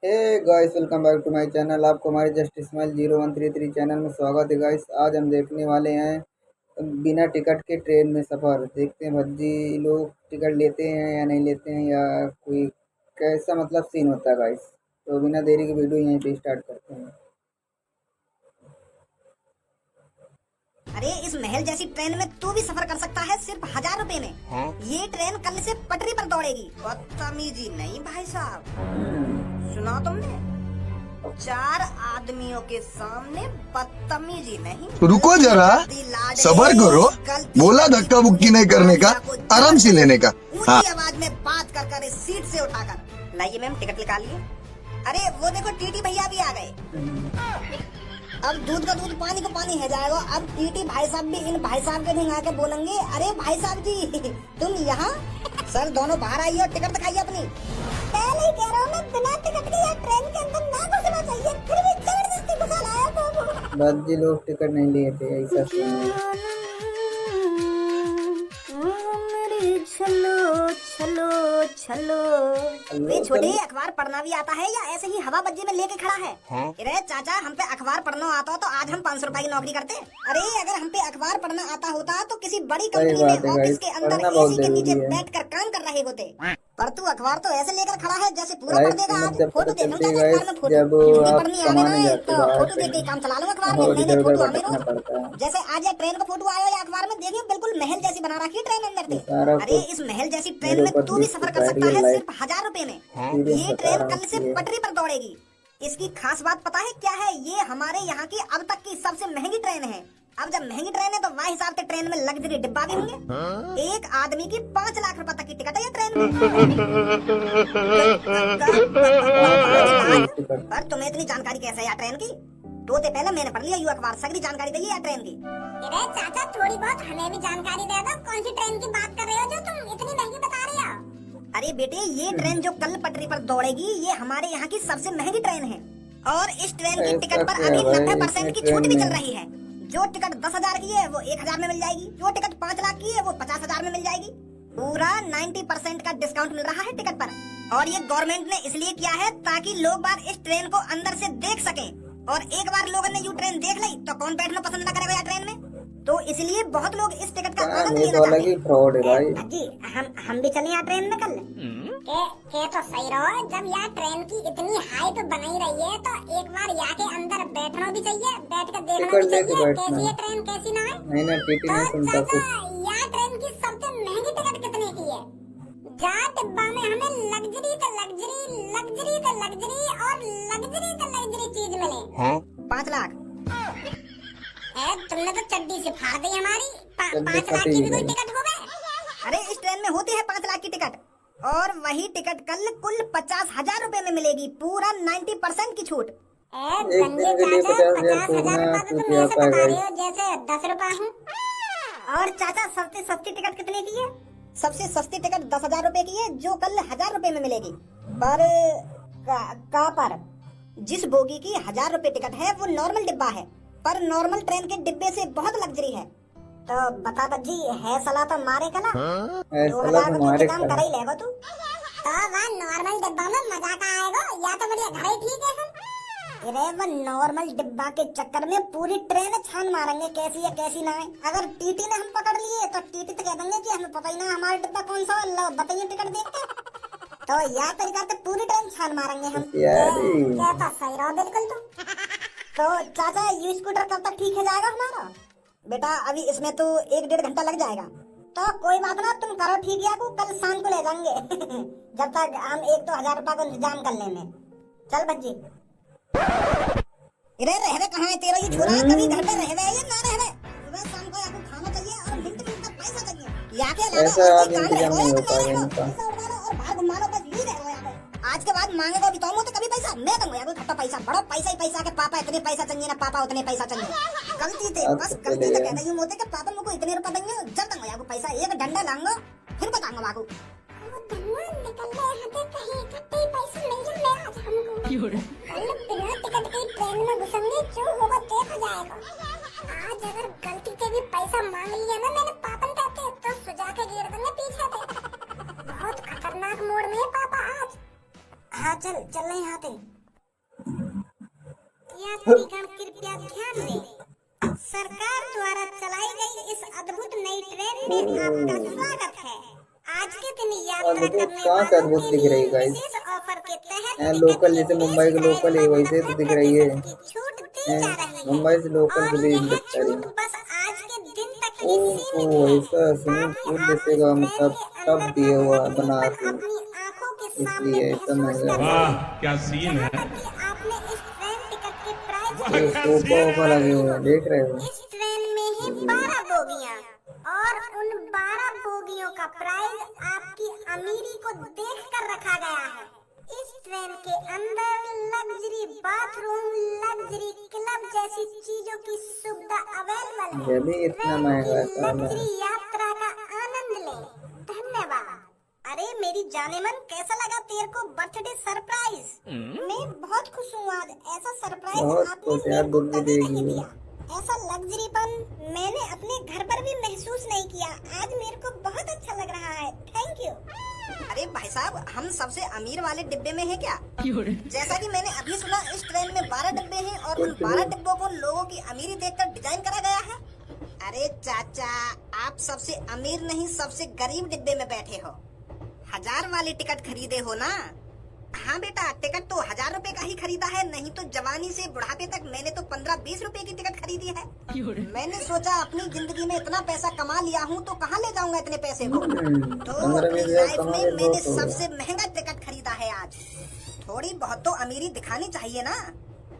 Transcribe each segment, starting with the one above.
Hey guys, welcome back to my channel. आपको हमारे just smile 0133 channel में स्वागत है गाइस। आज हम देखने वाले हैं बिना टिकट के ट्रेन में सफ़र। देखते हैं भज्जी लोग टिकट लेते हैं या नहीं लेते हैं, या कोई कैसा मतलब सीन होता है गाइस। तो बिना देरी की वीडियो यहीं पे स्टार्ट करते हैं। अरे इस महल जैसी ट्रेन में तू भी सफर कर सकता है सिर्फ 1000 रुपए में। ये ट्रेन कल से पटरी पर दौड़ेगी। बदतमीजी नहीं भाई साहब, सुना तुमने? 4 आदमियों के सामने बदतमीजी नहीं। रुको जरा, सबर करो। बोला धक्का बुक्की नहीं करने का, आराम से लेने का। हाँ। ऊंची आवाज में बात कर इस सीट से उठाकर लाइए मैम, टिकट निकालिए। अरे वो देखो टीटी भैया भी आ गए। अब दूध का दूध पानी को पानी है जाएगा। अब टीटी भाई साहब भी इन भाई साहब के ढंग आके बोलेंगे, अरे भाई साहब जी तुम यहाँ। सर दोनों बाहर आइए और टिकट दिखाइए अपनी। पहले ही कह रहा हूँ मैं, बिना टिकट के यार ट्रेन के अंदर ना घुसना चाहिए, फिर भी जबरदस्ती घुसा लाया तो। भज्जी लोग टिकट नहीं लिए थे, ऐसा सीन है। चलो चलो चलो। वे छोटे, अखबार पढ़ना भी आता है या ऐसे ही हवा बज्जे में लेके खड़ा है? अरे चाचा, हम पे अखबार पढ़ना आता हो तो आज हम 500 रुपए की नौकरी करते। अरे अगर हम पे अखबार पढ़ना आता होता तो किसी बड़ी कंपनी में ऑफिस के अंदर एसी के नीचे बैठकर काम कर रहे होते। पर तू अखबार तो ऐसे लेकर खड़ा है जैसे पूरा पढ़ देगा। आज फोटो देखूं क्या अखबार में? फोटो पढ़नी आने ना है तो फोटो देख के काम चला लूं अखबार में। नहीं फोटो आने दो। जैसे आज या ट्रेन का फोटो आया या अखबार में, देखिए बिल्कुल महल जैसी बना रखी है ट्रेन अंदर से। अरे इस महल जैसी ट्रेन में तू भी सफर कर सकता है सिर्फ 1000 रुपए में। ये ट्रेन कल से पटरी पर दौड़ेगी। इसकी खास बात पता है क्या है? ये हमारे यहाँ की अब तक की सबसे महंगी ट्रेन है। अब जब महंगी ट्रेन है तो वह हिसाब से ट्रेन में लग्जरी डिब्बा भी होंगे। एक आदमी की 5 लाख रुपए तक की टिकट है ये ट्रेन में। पर तुम्हें इतनी जानकारी कैसे है यार ट्रेन की? तोते पहले मैंने पढ़ लिया यू अखबार, सगरी जानकारी दे यार ट्रेन की। अरे चाचा, थोड़ी बहुत हमें भी जानकारी दे दो। कौन सी ट्रेन की बात कर रहे हो जो तुम इतनी महंगी बता रहे हो? अरे बेटे, ये ट्रेन जो कल पटरी पर दौड़ेगी ये हमारे यहाँ की सबसे महंगी ट्रेन है। और इस ट्रेन की टिकट पर अभी 90% की छूट भी चल रही है। जो टिकट 10,000 की है वो 1,000 में मिल जाएगी। जो टिकट 5 लाख की है वो 50,000 में मिल जाएगी। पूरा 90% का डिस्काउंट मिल रहा है टिकट पर। और ये गवर्नमेंट ने इसलिए किया है ताकि लोग बार इस ट्रेन को अंदर से देख सकें। और एक बार लोगों ने यू ट्रेन देख ली तो कौन बैठना पसंद न करेगा यार ट्रेन में? तो इसलिए बहुत लोग इस टिकट का आनंद लेना चाहते हैं। फ्रॉड है भाई। जी हम भी चले यार ट्रेन में कल। के तो सही रहो। जब यार ट्रेन की इतनी हाइप बनी रही है तो एक बार यहाँ के अंदर बैठना भी चाहिए, बैठ कर देखना भी चाहिए कैसी है ट्रेन, कैसी ना है। नहीं ना, टीटी नहीं सुनता कुछ। यहाँ ट्रेन की सबसे महंगी टिकट कितने की है? जहाँ डिब्बा में हमें लग्जरी तो लग्जरी, लग्जरी तो लग्जरी और लग्जरी तो लग्जरी चीज मिले। 5 लाख। तुमने तो चड्डी से फाड़ दी हमारी। 5 लाख की भी कोई टिकट हो गए? अरे इस ट्रेन में होती है 5 लाख की टिकट, और वही टिकट कल कुल 50,000 रुपए में मिलेगी। पूरा 90% की छूट। गंजे चाचा, 50,000 रुपए तो तुम ऐसे बता रहे हो जैसे 10 रुपए हूँ। और चाचा, सबसे सस्ती टिकट कितने की है? सबसे सस्ती टिकट 10,000 रुपए की है, जो कल 1000 रुपए में मिलेगी। पर पर जिस बोगी की 1000 रुपए टिकट है वो नॉर्मल डिब्बा है, पर नॉर्मल ट्रेन के डिब्बे से बहुत लग्जरी है। तो बता बज्जी, है सलाह तो मारे का ना? 2,000 रुपए काम कर ही लेगा तू। तो वह नॉर्मल डिब्बा में मजा का आएगा या तो बढ़िया घर ही ठीक है हम। अरे वो नॉर्मल डिब्बा के चक्कर में पूरी ट्रेन छान मारेंगे कैसी है कैसी ना है। अगर टीटी ने हम पकड़ लिए तो टीटी तो कह देंगे कि हमें पता ही ना हमारा डिब्बा कौन सा है, बताइए टिकट देख के। तो यह तरीका से पूरी ट्रेन छान मारेंगे हम। क्या तो सही रहो बिल्कुल तुम। तो चाचा, ये स्कूटर कब तक ठीक है जाएगा हमारा? बेटा अभी इसमें तो 1-1.5 घंटा लग जाएगा। तो कोई बात ना, तुम करो ठीक है, को कल शाम को ले जाएंगे। जब तक हम 1-2 हज़ार रुपए को इंतजाम कर लेंगे। चल भज्जी। अरे रहवे कहाँ है तेरा ये छोरा? कभी घर पे रहवे है या ना रहवे? सुबह शाम को आपको खाना चाहिए और मिनट का पैसा चाहिए। यहाँ के अलावा और कोई काम है तो पैसा उड़ा लो और बाहर घुमा लो, बस यही रह यहाँ पे। आज के बाद मांगेगा भी तो कभी पैसा मैं दूंगा यार, खट्टा पैसा, बड़ा पैसा ही पैसा के पापा इतने पैसा चाहिए ना, पापा उतने पैसा चाहिए। गलती थे बस, गलती तो कहते यूं होते कि पापा मुझको इतने रुपए देंगे, जब दूंगा यार पैसा, एक डंडा लाऊंगा फिर बताऊंगा बाबू। टिकट की ट्रेन में घुसेंगे, जो होगा देखा जाएगा। आज अगर गलती से भी पैसा मांग लिया ना मैंने पापन कहते तो सुझा के गिर देंगे पीछे से। बहुत खतरनाक मोड़ में है पापा आज। हाँ चल रहे यहाँ थे। यात्रीगण कृपया ध्यान दें। सरकार द्वारा चलाई गई इस अद्भुत नई ट्रेन में आपका स्वागत है। आज के दिन यात्रा अद्भुत करने कहाँ से वालों अद्भुत के दिख लिए रही गाइस? विशेष ऑफर के तहत है लोकल, जैसे मुंबई के लोकल है वैसे तो दिख रही है। छूट दी जा रही है मुंबई से लोकल और भी यह लगता है। छूट बस आज के दिन तक ही सीमित ओहो, है। ऐसा स्विमिंग पूल जैसे का मतलब टब दिया हुआ बना के, अपनी आंखों के सामने इसलिए ऐसा महंगा है। वाह क्या सीन है। आपने इस ट्रेन टिकट के प्राइस ये सोफा वोफा लगे हुए हैं, देख रहे हो? इस ट्रेन में ही 12 बोगियां और उन 12 बोगियों का प्राइस आपकी अमीरी को देखकर रखा गया है। इस ट्रेन के अंदर लग्जरी बाथरूम, लग्जरी क्लब जैसी चीजों की सुविधा अवेलेबल है। ये भी इतना महंगा है साला। लग्जरी यात्रा का आनंद लें। धन्यवाद। अरे मेरी जाने मन, कैसा लगा तेरे को बर्थडे सरप्राइज? मैं बहुत खुश हूँ आज। ऐसा सरप्राइज बहुत आपने खुश यार, मेरे को दुख भी कभी नहीं देगी। दिया। ऐसा लग्जरीपन मैंने अपने घर पर भी महसूस नहीं किया। आज मेरे को बहुत अच्छा लग रहा है। Thank you. अरे भाई साहब, हम सबसे अमीर वाले डिब्बे में है क्या? जैसा कि मैंने अभी सुना, इस ट्रेन में 12 डिब्बे हैं और उन 12 डिब्बों को लोगों की अमीरी देखकर डिजाइन करा गया है। अरे चाचा, आप सबसे अमीर नहीं, सबसे गरीब डिब्बे में बैठे हो। 1000 वाली टिकट खरीदे हो ना? हाँ बेटा, टिकट तो 1000 रुपए का ही खरीदा है, नहीं तो जवानी से बुढ़ापे तक मैंने तो 15-20 रुपए की टिकट खरीदी है। मैंने सोचा अपनी जिंदगी में इतना पैसा कमा लिया हूँ तो कहाँ ले जाऊंगा इतने पैसे को। तो अपनी लाइफ में मैंने सबसे महंगा टिकट खरीदा है आज। थोड़ी बहुत तो अमीरी दिखानी चाहिए ना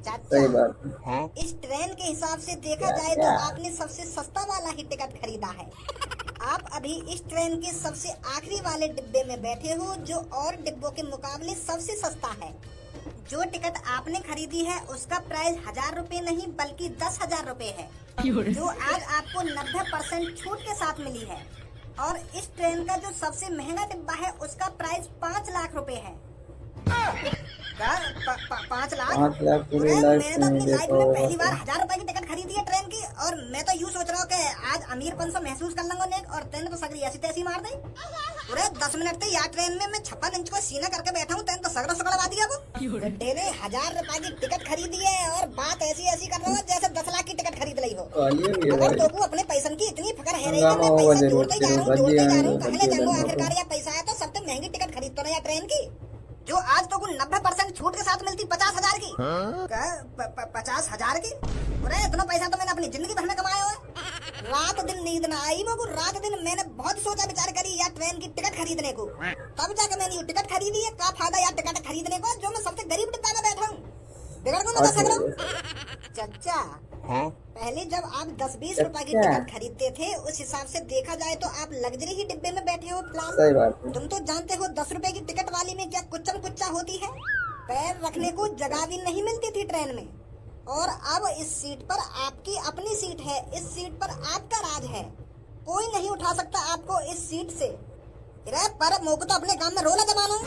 चाचा। सही बात है। इस ट्रेन के हिसाब से देखा जाए तो आपने सबसे सस्ता वाला ही टिकट खरीदा है। आप अभी इस ट्रेन के सबसे आखिरी वाले डिब्बे में बैठे हो, जो और डिब्बों के मुकाबले सबसे सस्ता है। जो टिकट आपने खरीदी है उसका प्राइस 1000 रुपए नहीं बल्कि 10,000 रुपए है, जो आज आपको 90% छूट के साथ मिली है। और इस ट्रेन का जो सबसे महंगा डिब्बा है उसका प्राइस 5 लाख रुपए है। 5 लाख? 5 लाख पूरी अरे, लाइफ मैंने तो में अपनी लाइफ देखा में होगा। पहली बार 1000 रुपए की टिकट खरीदी है ट्रेन की, और मैं तो यूँ सोच रहा हूँ कि आज अमीरपन से महसूस कर लूंगा नेक, और ट्रेन तो सगड़ी ऐसी तैसी मार दी। पूरे 10 मिनट थे यार ट्रेन में मैं 56 इंच को सीना करके बैठा हूँ, ट्रेन तो सगड़ा सगड़ा दिया वो। डेने 1000 रुपए की टिकट खरीदी है और बात ऐसी ऐसी कर रहा हूँ जैसे 10 लाख की टिकट खरीद ली हो। कालिए भी है अगर भाई। तो अपने पैसन की इतनी फिक्र है रही है, हंगामा मैं होगा पैसा जरूर, जोड़ते जा रहा हूँ, भज्जी जोड़ते जा रहा आएंगे, हूँ, कहाँ ले भज्जी जाऊंगा? आएंगे। आखिरकार यार पैसा है तो सबसे महंगी टिकट खरीद तो ना यार ट्रेन की, जो आज तो 90% छूट के साथ मिलती 50,000 की। 50,000 की? अरे इतना पैसा तो मैंने अपनी जिंदगी भर में कमाया हुआ है। रात दिन नींद ना आई मेरे को, रात दिन मैंने बहुत सोचा विचार करी यार ट्रेन की टिकट खरीदने को, तब जाकर मैंने ये टिकट खरीदी है। क्या फायदा यार टिकट खरीदने को जो मैं सबसे गरीब डिब्बा में बैठा हूँ, बिगड़ को ना सक रहा हूँ। चाचा, पहले जब आप 10-20 रुपए की टिकट खरीदते थे, उस हिसाब से देखा जाए तो आप लग्जरी ही डिब्बे में बैठे हो फिलहाल। सही बात है। तुम तो जानते हो 10 रुपए की टिकट वाली में क्या कुच्चम कुच्चा होती है, पैर रखने को जगह भी नहीं मिलती थी ट्रेन में। और अब इस सीट पर आपकी अपनी सीट है, इस सीट पर आपका राज है, कोई नहीं उठा सकता आपको इस सीट से। पर मोको तो अपने गांव में रोला जमाना,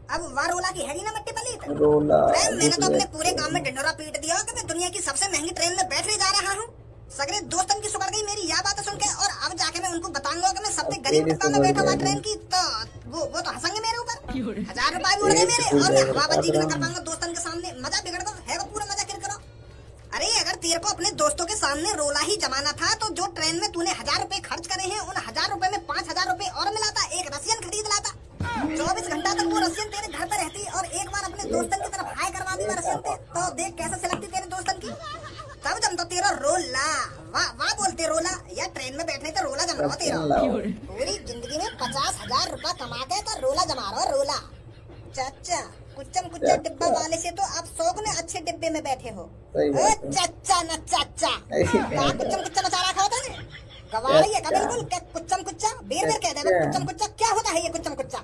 अब वार रोला की हैगी ना मट्टी पलीट। रोला मैंने तो अपने पूरे गांव में ढिंडोरा पीट दिया कि मैं दुनिया की सबसे महंगी ट्रेन में बैठने जा रहा हूँ। सगरे दोस्तन की सुगड़ गई मेरी यह बात सुन के, और अब जाके मैं उनको बताऊंगा कि मैं सबसे गरीब डिब्बा में बैठा हुआ ट्रेन की, तो वो तो हंसेंगे मेरे ऊपर। 1000 रुपए भी उड़ गए मेरे, और मैं हवाबाजी भी नहीं कर पाऊंगा दोस्तन के सामने। मजा बिगड़ गया है वो, पूरा मजा करो। अरे अगर तेरे को अपने दोस्तों के सामने रोला ही जमाना था तो जो ट्रेन में तूने 1000 रुपए खर्च करे हैं, उन 1000 रुपए में 5000 रुपए और मिलाता, एक रसियन खरीद लाता। 24 घंटा तक वो रसियन तेरे घर पे रहती, और एक बार अपने दोस्तन की तरफ हाय करवा दी रसियन पे, तो देख कैसे से लगती तेरे दोस्तन की। तब जम तो तेरा रोला, वाह बोलते रोला, या ट्रेन में बैठने तो रोला जम रहा तेरा। पूरी जिंदगी में 50,000 रुपए कमा के तो रोला जमा रहा रोला। चाचा, कुच्चम कुच्चा डिब्बा वाले से तो आप 100 गुने अच्छे डिब्बे में बैठे हो। चाचा न चाचा, कुच्चम कुच्चा मचा रखा होता है, गवारी है का बिल्कुल। कुच्चम कुच्चा बेर बेर कह देना, कुच्चम कुच्चा क्या होता है ये कुच्चम कुच्चा?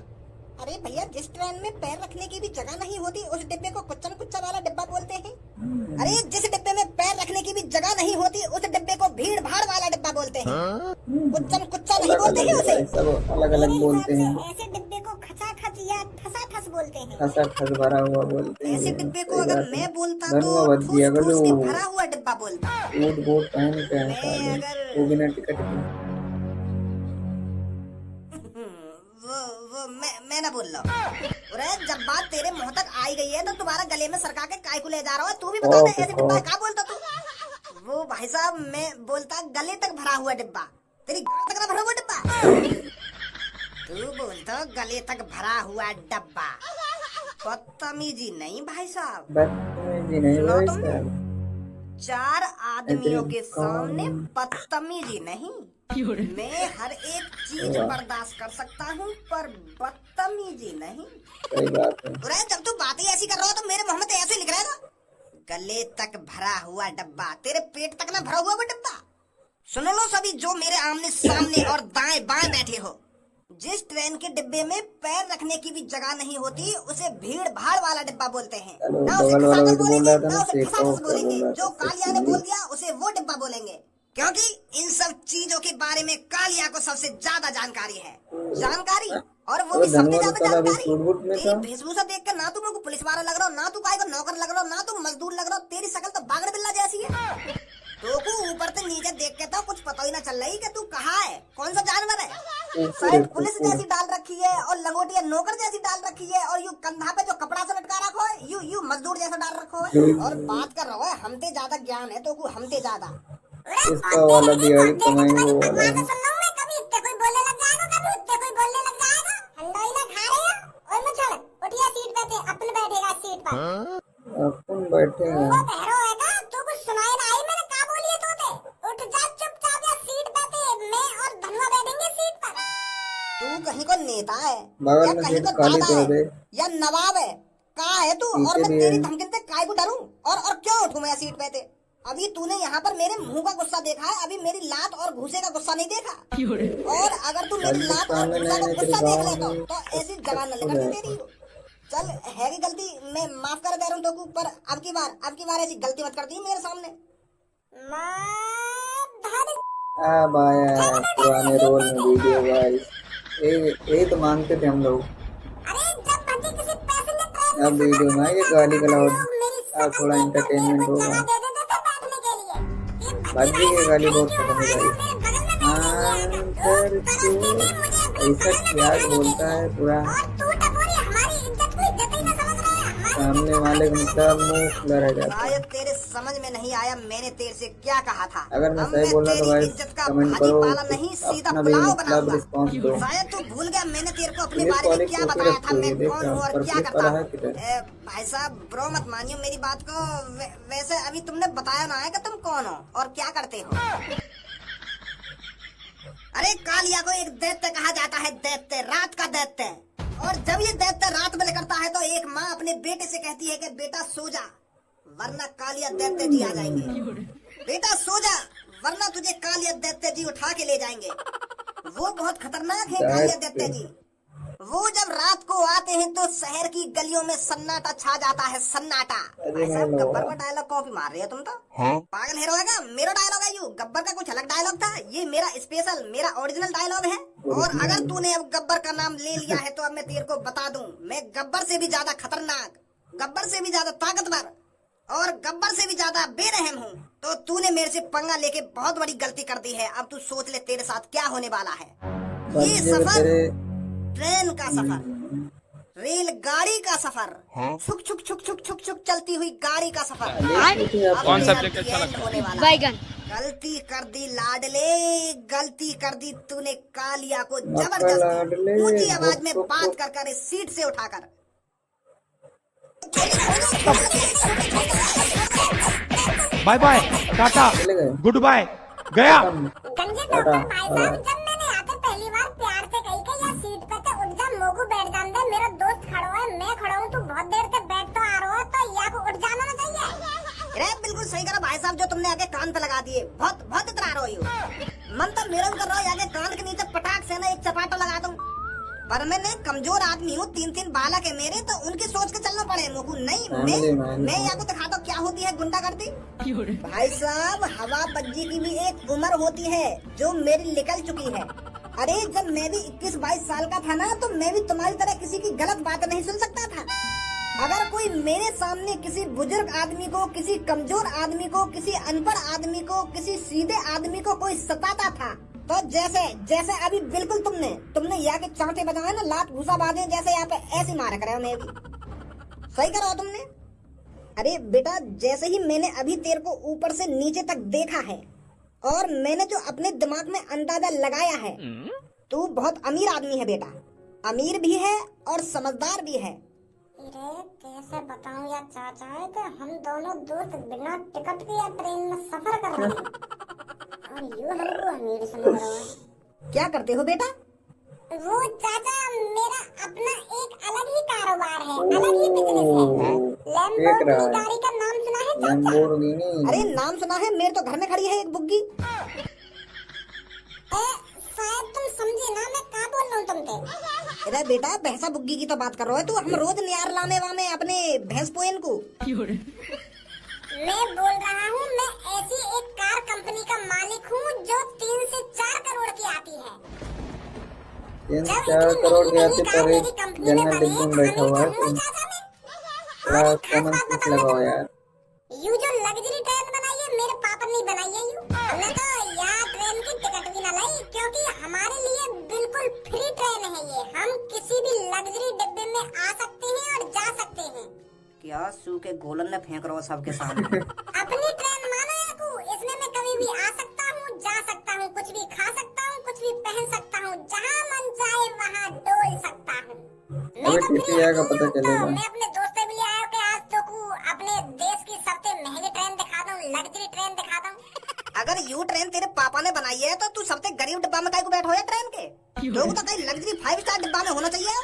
अरे भैया, जिस ट्रेन में पैर रखने की भी जगह नहीं होती उस डिब्बे को कुच्चम कुच्चा वाला डिब्बा बोलते हैं। अरे जिस डिब्बे में पैर रखने की भी जगह नहीं होती उस डिब्बे को भीड़ भाड़ वाला डिब्बा बोलते हैं। कुच्चम कुच्चा नहीं बोलते हैं उसे, सब अलग अलग बोलते हैं। ऐसे डिब्बे को खचा खच या ठसा ठस बोलते हैं। खसा खस भरा हुआ बोलते हैं। ऐसे डिब्बे को अगर मैं बोलता तो धनुआ बच दिया ठूस जो के भरा हुआ डिब्बा बोलता। ऊट बोट पहन के हैं मैं साले, अगर- वो बिना टिकट के। वो मैं ना बोल रहा हूँ। अरे जब बात तेरे मुंह तक आ खाई गई है तो तुम्हारा गले में सरका के काय को ले जा रहा है? तू भी बता दे, ऐसे डिब्बा क्या बोलता तू? वो भाई साहब मैं बोलता गले तक भरा हुआ डिब्बा, तेरी गांड तक ना भरा हुआ डिब्बा। तू बोलता गले तक भरा हुआ डब्बा। बदतमीजी नहीं भाई साहब, बदतमीजी नहीं भाई साहब। 4 आदमियों के सामने बदतमीजी नहीं। मैं हर एक चीज बर्दाश्त कर सकता हूँ पर बदतमीजी नहीं। सही बात है। अरे जब तू बातें ऐसी कर रहा हो तो मेरे मुंह में तो ऐसे लिख रहेगा, गले तक भरा हुआ डब्बा, तेरे पेट तक ना भरा हुआ वो डब्बा। सुन लो सभी जो मेरे आमने सामने और दाएं बाएं बैठे हो, जिस ट्रेन के डिब्बे में पैर रखने की भी जगह नहीं होती उसे भीड़ भाड़ वाला डिब्बा बोलते हैं। ना उसे खसाखस बोलेंगे ना उसे खसाखस बोलेंगे, जो कालिया ने बोल दिया उसे वो डिब्बा बोलेंगे, क्योंकि इन सब चीजों के बारे में कालिया को सबसे ज्यादा जानकारी है। जानकारी और वो भी सबसे ज्यादा जानकारी। तेरी वेशभूषा देख कर ना तू मेरे को पुलिस वाला लग रहा हो, ना तू काय को नौकर लग रहा हो, ना तू मजदूर लग रहा हो, तेरी शक्ल तो बागड़ बिल्ला जैसी है। तो को ऊपर से नीचे देख के तो कुछ पता ही ना चल रही कि तू कहाँ है, कौन सा जानवर है। शर्ट पुलिस जैसी डाल रखी है और लंगोटिया नौकर जैसी डाल रखी है और यू कंधा पे जो कपड़ा से लटका रखो है यू मजदूर जैसा डाल रखो है। और बात कर रहा है हमते ज्यादा ज्ञान है तो को हमते ज्यादा। इसका वाला दिहाड़ी कमाई वो वाला है। कभी इतने कोई बोलने लग जाएगा, कभी उतने कोई बोलने लग जाएगा। हंडोई ना खा रहे हो और मैं छोड़ उठिया सीट पे थे, अपन बैठेगा सीट पर। अपन बैठेगा। वो बहरो हैगा, तू कुछ सुनाई ना आई मैंने क्या बोली है तोते? उठ जा चुपचाप, या सीट पे थे मैं और धनुआ बैठेंगे सीट पर। तू कहीं को नेता है बगल या में कहीं सीट को खाली दादा कर है दे। या नवाब है, कहाँ है तू? और पीछे मैं भी तेरी है। धमकी से काय को डरूं और क्यों उठूं मैं सीट पे थे? अभी तूने यहाँ पर मेरे मुंह का गुस्सा देखा है, अभी मेरी लात और घूसे का गुस्सा नहीं देखा। और अगर तू मेरी लात और घूसा का गुस्सा देख लेता तो ऐसी जबान न निकलती तेरी। चल है की गलती, मैं माफ कर दे रहा हूँ तो पर अब की बार ऐसी गलती मत करती मेरे सामने। अब आया है पुराने रोल में वीडियो गाइस। ये तो मांगते थे हम लोग। अब वीडियो में ये गाली गलौज, अब थोड़ा एंटरटेनमेंट होगा। भज्जी की गाली बहुत पसंद है गाइस। ऐसा क्या बोलता है पूरा सामने वाले का मतलब मुंह खुला रह जाता है। शायद तेरे समझ में नहीं आया मैंने तेरे से क्या कहा था। अगर मैं सही बोल रहा तो भाई कमेंट करो, नहीं सीधा अपना भी पुलाव मतलब बनाऊंगा। रिस्पॉन्स दो। शायद तू भूल गया मैंने तेरे को अपने पुलिस बारे में वाले क्या को बताया था, फिर मैं देख कौन रहा हूँ हूँ, और पर क्या पुलिस करता वाला है हूँ। किधर? भाई साहब ब्रो मत मानियो मेरी बात को। वैसे अभी तुमने बताया ना है कि तुम कौन हो और क्या करते हो। अरे कालिया को एक दैत्य कहा जाता है, दैत्य, रात का दैत्य। और जब ये दैत्य रात में निकलता है तो एक माँ अपने बेटे से कहती है कि बेटा सो जा वरना कालिया दैत्य जी आ जाएंगे। बेटा सो जा वरना तुझे कालिया दैत्य जी उठा के ले जाएंगे। वो बहुत खतरनाक है कालिया दैत्य जी। वो जब रात को आते हैं तो शहर की गलियों में सन्नाटा छा जाता है, सन्नाटा। ऐसा गब्बर का डायलॉग कॉपी मार रहे हो तुम तो। पागल हीरो है क्या? मेरा डायलॉग है यू, गब्बर का कुछ अलग डायलॉग था, ये मेरा स्पेशल, मेरा ओरिजिनल डायलॉग है। और अगर तूने अब गब्बर का नाम ले लिया है तो अब मैं तेरे को बता दूं, मैं गब्बर से भी ज्यादा खतरनाक, गब्बर से भी ज्यादा ताकतवर और गब्बर से भी ज्यादा बेरहम हूँ। तो तूने मेरे से पंगा लेके बहुत बड़ी गलती कर दी है। अब तू सोच ले तेरे साथ क्या होने वाला है। ये सफर ट्रेन का सफर, रेलगाड़ी का सफर, छुक छुक छुक छुक छुक छुक चलती हुई गाड़ी का सफर। कौन सब्जेक्ट अच्छा लगता है? बैगन। गलती कर दी लाडले, गलती कर दी तूने कालिया को जबरदस्ती ऊंची आवाज में बात कर कर इस सीट से उठाकर। Bye bye, tata, goodbye, गया। गंजे डॉक्टर भाई साहब, जब मैंने आके पहली बार प्यार से कही कि या सीट पे तो उठ जा, मोगू बैठ जान दे, मेरा दोस्त खड़ा है, मैं खड़ा हूँ, तू बहुत देर से बैठ तो आ रहा हो, तो या को उठ जाना ना चाहिए। अरे बिल्कुल सही करा भाई साहब, जो तुमने आगे कान पे लगा दिए। बहुत बहुत इतरा रहे हो। मन तो मेरा कर रहा है आगे कान के नीचे पटाख से ना एक चपाटा लगा दूं। पर मैं कमजोर आदमी हूँ, 3-3 बालक है मेरे, तो उनकी सोच के चलना पड़े मुझको। नहीं मैं या को दिखा दो क्या होती है गुंडागर्दी। भाई साहब हवा बज्जी की भी एक उम्र होती है जो मेरी निकल चुकी है। अरे जब मैं भी 21-22 साल का था ना, तो मैं भी तुम्हारी तरह किसी की गलत बात नहीं सुन सकता था। अगर कोई मेरे सामने किसी बुजुर्ग आदमी को, किसी कमजोर आदमी को, किसी अनपढ़ आदमी को, किसी सीधे आदमी को कोई सताता था, तो जैसे जैसे अभी बिल्कुल तुमने यहाँ के चांटे बजाए ना, लात घुसा बांधे जैसे यहाँ पे ऐसे मार कर मैं भी। सही करा तुमने। अरे बेटा, जैसे ही मैंने अभी तेरे को ऊपर से नीचे तक देखा है और मैंने जो अपने दिमाग में अंदाजा लगाया है, तू बहुत अमीर आदमी है बेटा। अमीर भी है और समझदार भी है। अरे कैसे बताऊं यार चाचा, है कि हम दोनों दोस्त बिना टिकट के या ट्रेन में सफर कर रहे हैं और यूं हमको अमीर समझ रहे हो। क्या करते हो बेटा? वो चाचा, मेरा अपना एक अलग ही कारोबार है, अलग ही बिजनेस है। लैम्बोर्गिनी गाड़ी का नाम सुना है चाचा? लैम्बोर्गिनी? अरे नाम सुना है, मेरे तो घर में खड़ी है एक बुग्गी। शायद तुम समझे ना मैं क्या बोल रहा हूँ तुमसे। अरे बेटा, भैंसा बुग्गी की तो बात कर रहा है तू। हम रोज नियार लाने वामे अपने भैंस पोयन को। मैं बोल रहा हूँ, मैं ऐसी एक कार कंपनी का मालिक हूँ जो 3 से 4 करोड़ की आती है। 3 से 4 करोड़ के आते पर एक जनरल डिब्बे में बैठा हुआ है। बड़ा कॉमन सेंस लगा हुआ यार। यू जो लग्जरी ट्रेन बनाई है, मेरे पापा ने बनाई है। यू हमने तो यार ट्रेन की टिकट भी ना लाई, क्योंकि हमारे लिए बिल्कुल फ्री ट्रेन है ये। हम किसी भी लग्जरी डिब्बे में आ सकते हैं और जा सकते हैं। क्या सू के गोलन में फेंक रहा हो सबके सामने? अपनी ट्रेन मानो याकू, इसमें मैं कभी भी आ सकता हूँ, जा सकता हूँ, कुछ भी खा सकता हूँ, कुछ भी पहन सकता हूँ, जहाँ मन चाहे वहाँ डोल सकता हूँ। मैं तो फ्री आएगा पता चलेगा। मैं अपने दोस्तों भी ले आया कि आज तो को अपने देश की सबसे महंगी ट्रेन दिखा दूँ, लग्जरी ट्रेन दिखा दूँ। अगर यू ट्रेन तेरे पापा ने बनाई है तो तू सबसे गरीब डिब्बा में काहे को बैठो है ट्रेन के? लोग तो कहीं लग्जरी 5 स्टार डिब्बा में होना चाहिए।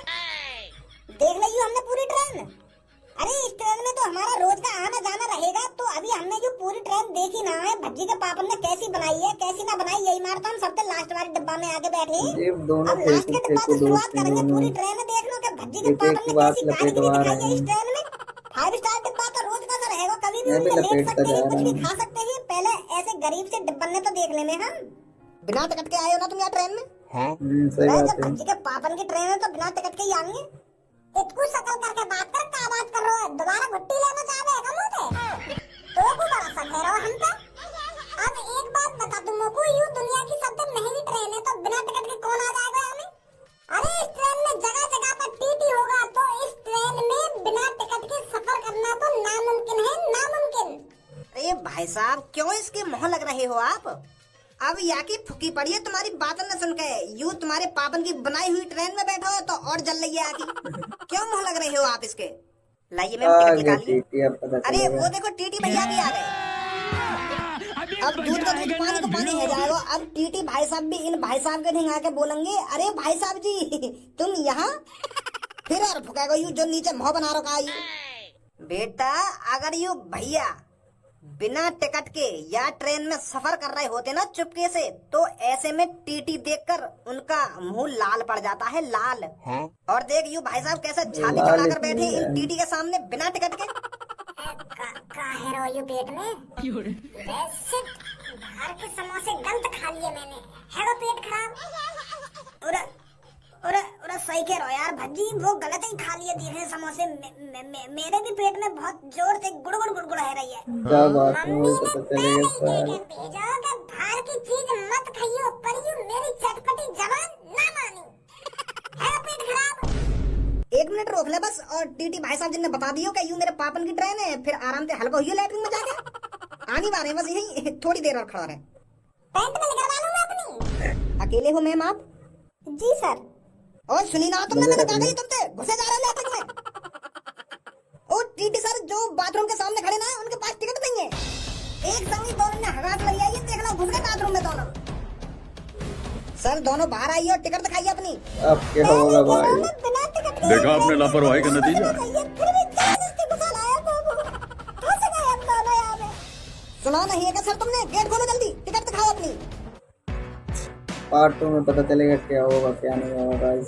देख ली हमने पूरी ट्रेन। अरे इस ट्रेन में तो हमारा रोज का आना जाना रहेगा। तो अभी हमने जो पूरी ट्रेन देखी ना है, भज्जी के पापा ने कैसी बनाई है कैसी ना बनाई, यही मारता हम सबसे लास्ट वाले डिब्बा में आके बैठे। अब लास्ट के डिब्बा से शुरुआत करेंगे। पूरी ट्रेन देख लो कि भज्जी के पापा ने कैसी कारीगरी दिखाई है इस ट्रेन में। 5 स्टार डिब्बा तो रोज का तो रहेगा, कभी भी उनमें लेट सकते हैं, कुछ भी खा सकते हैं। पहले ऐसे गरीब से डिब्बा ने तो देख लेने हम। बिना टिकट के आए हो ना तुम यहाँ ट्रेन में? सही बात है। भज्जी के पापा की ट्रेन है तो बिना टिकट के ही आएंगे। इतनी शकल करके बात कर, क्या बात कर रहे हो? दोबारा घुट्टी लेना चाहे क्या मुझे? तो को बड़ा सा कह रहा हो हम पे। अब एक बात बता तुम को, यूं दुनिया की सबसे महंगी ट्रेन है तो बिना टिकट के कौन आ जाएगा हमें? अरे इस ट्रेन में जगह जगह पर टीटी होगा, तो इस ट्रेन में बिना टिकट के सफर करना तो नामुमकिन है, नामुमकिन। अरे भाई साहब, क्यों इसके मुंह लग रहे हो आप? अब या की फुकी पड़ी है तुम्हारी बात न सुन के। यू तुम्हारे पापन की बनाई हुई ट्रेन में बैठो हो तो और जल रही है आगे। क्यों मुंह लग रहे हो आप इसके? लाइए मैं टिकट निकालिए। अरे वो देखो टीटी भैया भी आ गए। अब दूध का दूध पानी को पानी है जाएगा। अब टीटी भाई साहब भी इन भाई साहब के ढंग आके बोलेंगे, अरे भाई साहब जी तुम यहाँ फिर और फुकेगा यू जो नीचे मुँह बना रखा यू। बेटा, अगर यू भैया बिना टिकट के या ट्रेन में सफर कर रहे होते ना चुपके से, तो ऐसे में टीटी देखकर उनका मुंह लाल पड़ जाता है, लाल। और देख यू भाई साहब कैसे छाती चढ़ाकर बैठे इन टीटी के सामने बिना टिकट के। काहे रो यू पेट में? वैसे बाहर के समोसे गलत खा लिए मैंने, है वो पेट खराब। और सही कह रहो यार भज्जी, वो गलत ही खा लिए दिए थे समोसे। मेरे भी पेट में बहुत जोर से गुड़गुड़ गुड़गुड़ है रही है। क्या बात है, मम्मी पता ने चलेगा पहले भेजा कि बाहर की चीज मत खाइयो, पर यू मेरी चटपटी जबान ना मानी। है वो पेट खराब। 1 मिनट रोक ले बस। और टीटी भाई साहब जिनने बता दियो कि यू मेरे पापन की ट्रेन है, फिर आराम से हल्का हुई लैट्रिन में जाके आनी बार है, बस यही थोड़ी देर और खड़ा रहे। पैंट में निकलवा लूं मैं अपनी। अकेले हो मैम आप? जी सर। और सुनी ना तुमने, मैंने कहा था तुमसे घुसे जा रहे लैट्रिन में। ओ टीटी सर जो बाथरूम के सामने खड़े ना, उनके पास टिकट नहीं है। एक संगी दोनों ने हगास लगी है, ये देखना घुस गए बाथरूम में दोनों। सर दोनों बाहर आइए और टिकट दिखाइए अपनी। अब क्या होगा भाई? देखा आपने लापरवाही का नतीजा। सुना नहीं है क्या सर तुमने? गेट खोलो जल्दी, टिकट दिखाओ अपनी। पार्ट 2 में पता चलेगा क्या होगा क्या नहीं होगा गाइस।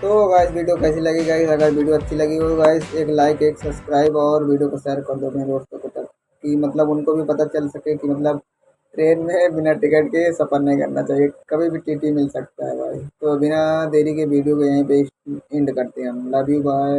तो गाइस वीडियो कैसी लगी गाइस? अगर वीडियो अच्छी लगी हो गाइस, एक लाइक, एक सब्सक्राइब और वीडियो को शेयर कर दो अपने दोस्तों को तक, कि मतलब उनको भी पता चल सके कि मतलब ट्रेन में बिना टिकट के सफ़र नहीं करना चाहिए, कभी भी टीटी मिल सकता है भाई। तो बिना देरी के वीडियो को यहीं पे एंड करते हैं हम। Love you, bye.